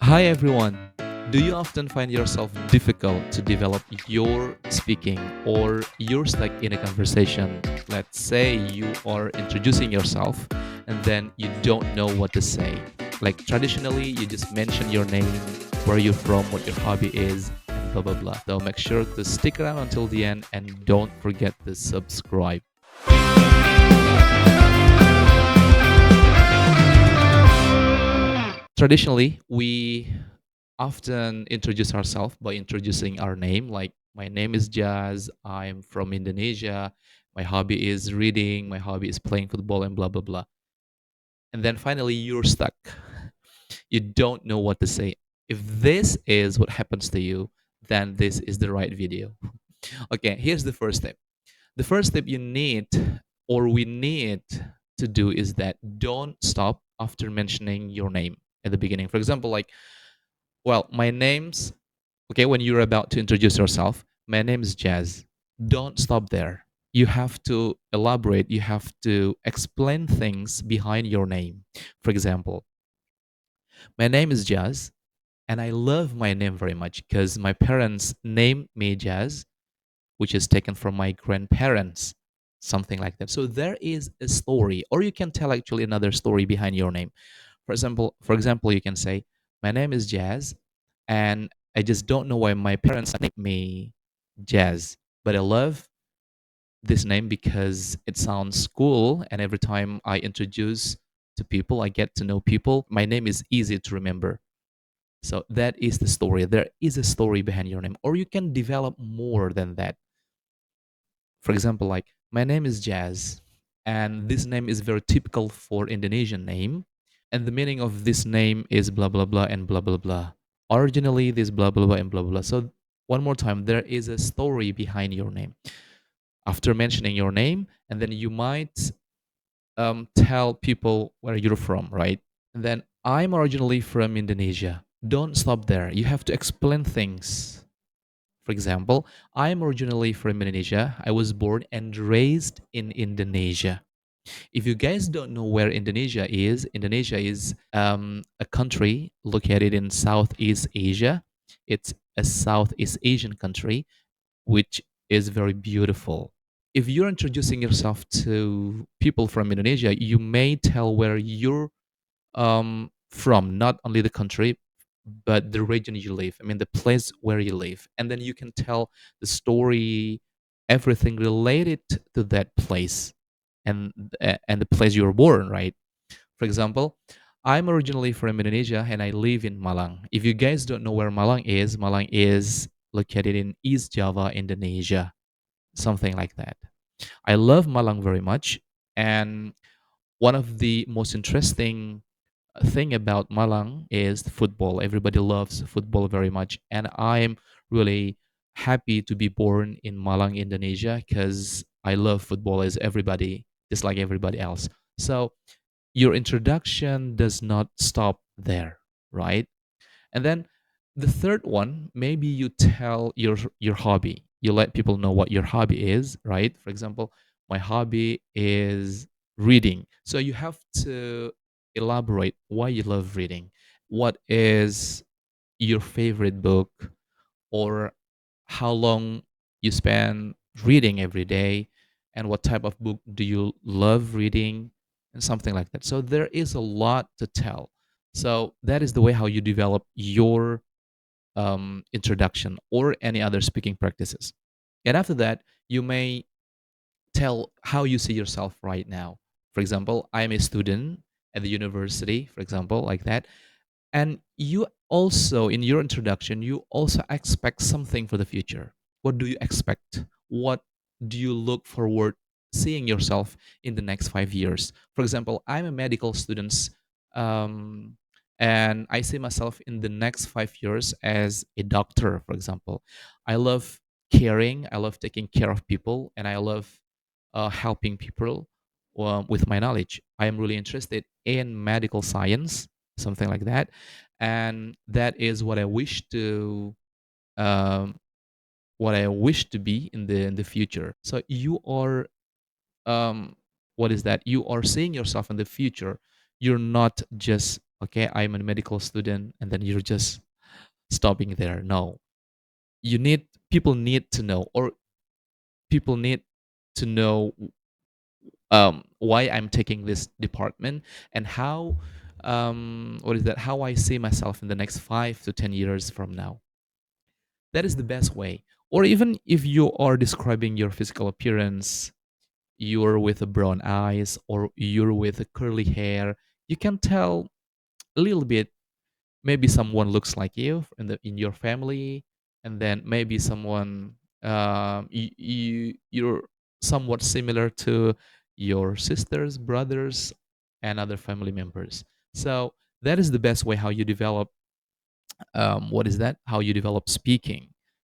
Hi everyone. Do you often find yourself difficult to develop your speaking or you're stuck in a conversation? Let's say you are introducing yourself and then you don't know what to say. Like traditionally, you just mention your name, where you're from, what your hobby is, and blah blah blah. So make sure to stick around until the end and don't forget to subscribe. Traditionally, we often introduce ourselves by introducing our name. Like, my name is Jazz, I'm from Indonesia, my hobby is reading, my hobby is playing football, and blah, blah, blah. And then finally, you're stuck. You don't know what to say. If this is what happens to you, then this is the right video. Okay, here's the first step. The first step you need, or we need to do, is that don't stop after mentioning your name at the beginning. For example, like, well, my name's okay. When you're about to introduce yourself, my name is Jazz. Don't stop there. You have to elaborate, you have to explain things behind your name. For example, my name is Jazz, and I love my name very much because my parents named me Jazz, which is taken from my grandparents, something like that. So there is a story, or you can tell actually another story behind your name. For example, you can say, "My name is Jazz, and I just don't know why my parents named me Jazz, but I love this name because it sounds cool, and every time I introduce to people, I get to know people. My name is easy to remember." So that is the story. There is a story behind your name, or you can develop more than that. For example, like, my name is Jazz, and this name is very typical for Indonesian name, and the meaning of this name is blah blah blah and blah blah blah. Originally, this blah blah blah and blah blah blah. So one more time, there is a story behind your name. After mentioning your name, and then you might tell people where you're from, right? And then, I'm originally from Indonesia. Don't stop there. You have to explain things. For example, I'm originally from Indonesia. I was born and raised in Indonesia. If you guys don't know where Indonesia is a country located in Southeast Asia. It's a Southeast Asian country, which is very beautiful. If you're introducing yourself to people from Indonesia, you may tell where you're from, not only the country, but the region you live. I mean, the place where you live. And then you can tell the story, everything related to that place and and the place you were born, right? For example, I'm originally from Indonesia and I live in Malang. If you guys don't know where Malang is located in East Java, Indonesia, something like that. I love Malang very much, and one of the most interesting thing about Malang is football. Everybody loves football very much, and I'm really happy to be born in Malang, Indonesia, because I love football as everybody, just like everybody else. So your introduction does not stop there, right? And then the third one, maybe you tell your hobby. You let people know what your hobby is, right? For example, my hobby is reading. So you have to elaborate why you love reading. What is your favorite book, or how long you spend reading every day, and what type of book do you love reading, and something like that. So there is a lot to tell. So that is the way how you develop your introduction or any other speaking practices. And after that, you may tell how you see yourself right now. For example, I'm a student at the university, for example, like that. And you also, in your introduction, you also expect something for the future. What do you expect? What do you look forward seeing yourself in the next 5 years? For example, I'm a medical student, um, and I see myself in the next 5 years as a doctor, for example. I love caring, I love taking care of people, and I love helping people with my knowledge. I am really interested in medical science, something like that, and that is um, what I wish to be in the future. So you are what is that? You are seeing yourself in the future. You're not just Okay, I'm a medical student, and then you're just stopping there. No, you need people need to know, or people need to know why I'm taking this department and how what is that? How I see myself in the next 5 to 10 years from now. That is the best way. Or even if you are describing your physical appearance, you're with a brown eyes or you're with a curly hair, you can tell a little bit. Maybe someone looks like you in your family, and then maybe someone you're somewhat similar to your sisters, brothers, and other family members. So that is the best way how you develop what is that? How you develop speaking.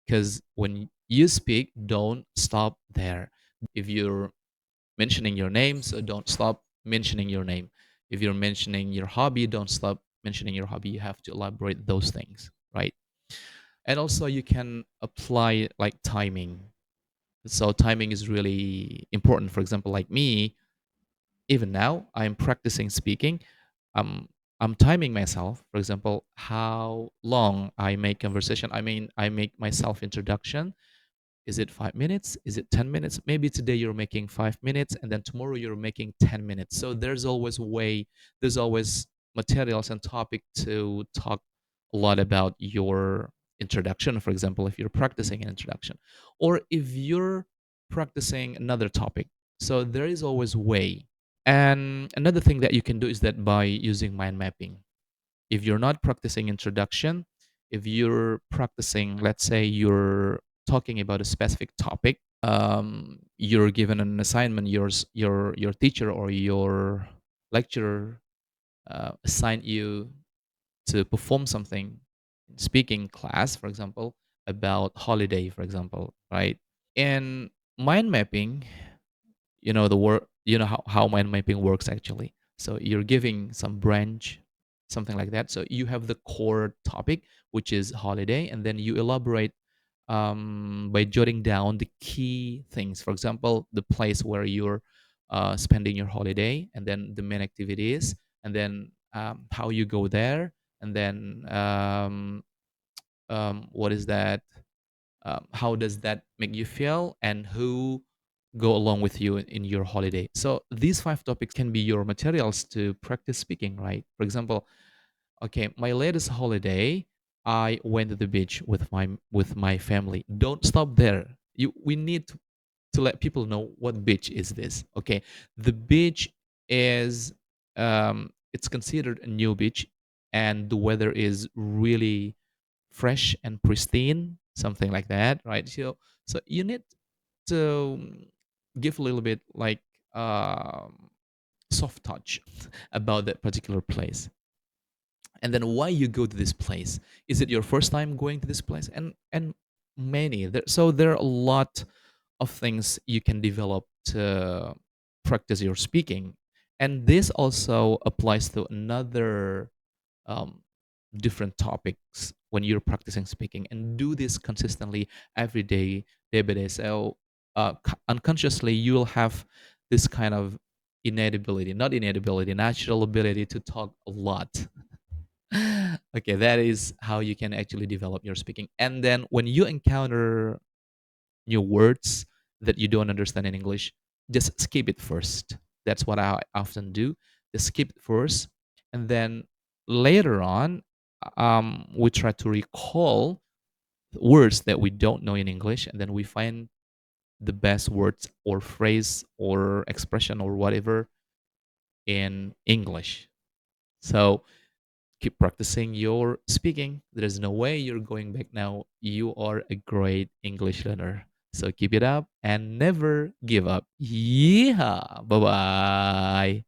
Because when you speak, don't stop there. If you're mentioning your name, so don't stop mentioning your name. If you're mentioning your hobby, don't stop mentioning your hobby. You have to elaborate those things, right? And also, you can apply like timing. So, timing is really important. For example, like me, even now, I'm practicing speaking. I'm I'm timing myself. For example, how long I make conversation. I mean, I make myself introduction. Is it 5 minutes? Is it 10 minutes? Maybe today you're making 5 minutes and then tomorrow you're making 10 minutes. So there's always way, there's always materials and topic to talk a lot about your introduction. For example, if you're practicing an introduction or if you're practicing another topic. So there is always way. And another thing that you can do is that by using mind mapping. If you're not practicing introduction, if you're practicing, let's say you're talking about a specific topic, you're given an assignment, your teacher or your lecturer assign you to perform something, speaking class, for example, about holiday, for example, right? And mind mapping, the work, how mind mapping works actually. So you're giving some branch, something like that. So you have the core topic, which is holiday, and then you elaborate by jotting down the key things. For example, the place where you're spending your holiday, and then the main activities, and then how you go there, and then what is that? How does that make you feel, and who go along with you in your holiday? So these 5 topics can be your materials to practice speaking, right? For example, okay, my latest holiday, I went to the beach with my family. Don't stop there. We need to let people know what beach is this. Okay, the beach is it's considered a new beach, and the weather is really fresh and pristine, something like that, right? So you need to give a little bit like soft touch about that particular place. And then why you go to this place? Is it your first time going to this place? And many there, so there are a lot of things you can develop to practice your speaking. And this also applies to another um, different topics when you're practicing speaking, and do this consistently every day, day by day. So unconsciously you'll have this kind of innate ability, not innate ability, natural ability to talk a lot. Okay, that is how you can actually develop your speaking. And then when you encounter new words that you don't understand in English, just skip it first. That's what I often do. Just skip it first, and then later on, we try to recall words that we don't know in English, and then we find the best words or phrase or expression or whatever in English. So keep practicing your speaking. There's no way you're going back now. You are a great English learner. So keep it up and never give up. Yeah. Bye bye.